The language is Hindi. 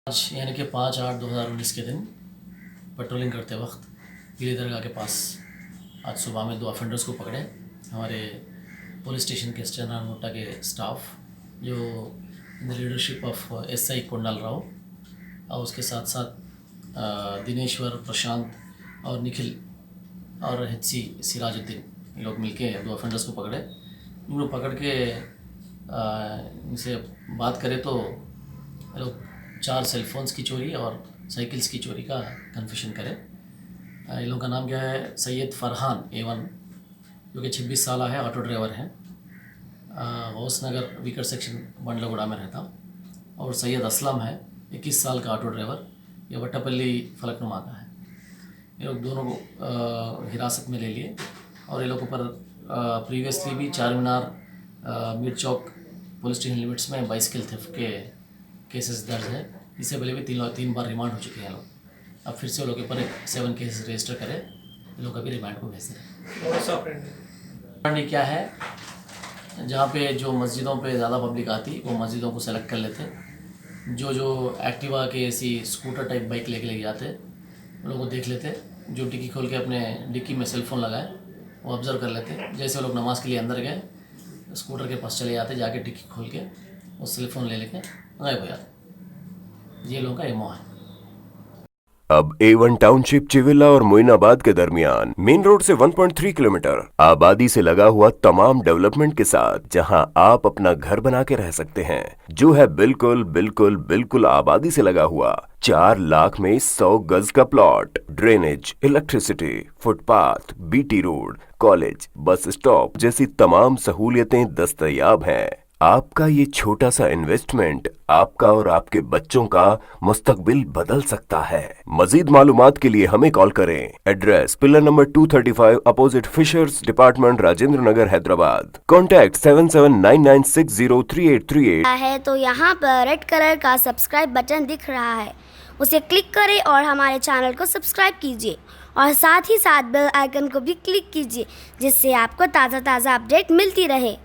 आज यानी कि 5/8/2019 के दिन पेट्रोलिंग करते वक्त पीली दरगाह के पास आज सुबह में 2 ऑफेंडर्स को पकड़े। हमारे पुलिस स्टेशन के स्टेशन मोटा के स्टाफ जो in the leadership of SI कुंडल राव और उसके साथ साथ दिनेश्वर, प्रशांत और निखिल और एचसी सिराजुद्दीन, ये लोग मिलके 2 ऑफेंडर्स को पकड़े। इनको पकड़ के इनसे बात करें तो ये लोग 4 सेलफोन्स की चोरी और साइकिल्स की चोरी का कन्फेशन करे। इन लोगों का नाम क्या है? सैयद फरहान A1 जो कि 26 साल है, ऑटो ड्राइवर हैं, गौस नगर वीकर सेक्शन बंडलगुड़ा में रहता। और सैयद असलम है, 21 साल का ऑटो ड्राइवर, ये वट्टापल्ली फलकनुमा का है। ये लोग दोनों को हिरासत में ले लिए और ये लोगों पर प्रीवियसली भी चार मीनार मीर चौक पुलिस स्टेशन लिमिट्स में बाइसिकल थेफ्ट के केसेस दर्ज है। इससे पहले भी 3 बार रिमांड हो चुके हैं लोग। अब फिर से वो लोग के ऊपर 7 केसेस रजिस्टर करें, ये लोग अभी रिमांड को भेज रहे हैं। क्या है, जहाँ पे जो मस्जिदों पे ज़्यादा पब्लिक आती वो मस्जिदों को सेलेक्ट कर लेते, जो एक्टिवा के ऐसी स्कूटर टाइप बाइक लेके जाते उन लोगों को देख लेते, जो डिक्की खोल के अपने डिक्की में सेलफोन लगाए वो ऑब्ज़र्व कर लेते। जैसे वो लोग नमाज़ के लिए अंदर गए स्कूटर के पास चले जाते, जाके डिक्की खोल के वो सेलफोन ले लेके गायब हो जाते। ये लोगों का एमओ है। अब A1 टाउनशिप चिविला और मोइनाबाद के दरमियान मेन रोड से 1.3 किलोमीटर आबादी से लगा हुआ तमाम डेवलपमेंट के साथ जहां आप अपना घर बना के रह सकते हैं, जो है बिल्कुल बिल्कुल बिल्कुल आबादी से लगा हुआ। 4 लाख में 100 गज का plot, drainage, electricity, footpath, BT road, college, bus stop जैसी तमाम सहूलियतें दस्तयाब हैं। आपका ये छोटा सा इन्वेस्टमेंट आपका और आपके बच्चों का मुस्तकबिल बदल सकता है। मजीद मालूमात के लिए हमें कॉल करें। Address pillar number 235 opposite fishers department, Rajendra Nagar, Hyderabad. Contact 7799603838 है तो यहाँ पर रेड कलर का सब्सक्राइब बटन दिख रहा है, उसे क्लिक करें और हमारे चैनल को सब्सक्राइब कीजिए और साथ ही साथ बेल आइकन को भी क्लिक कीजिए, जिससे आपको ताज़ा अपडेट मिलती रहे।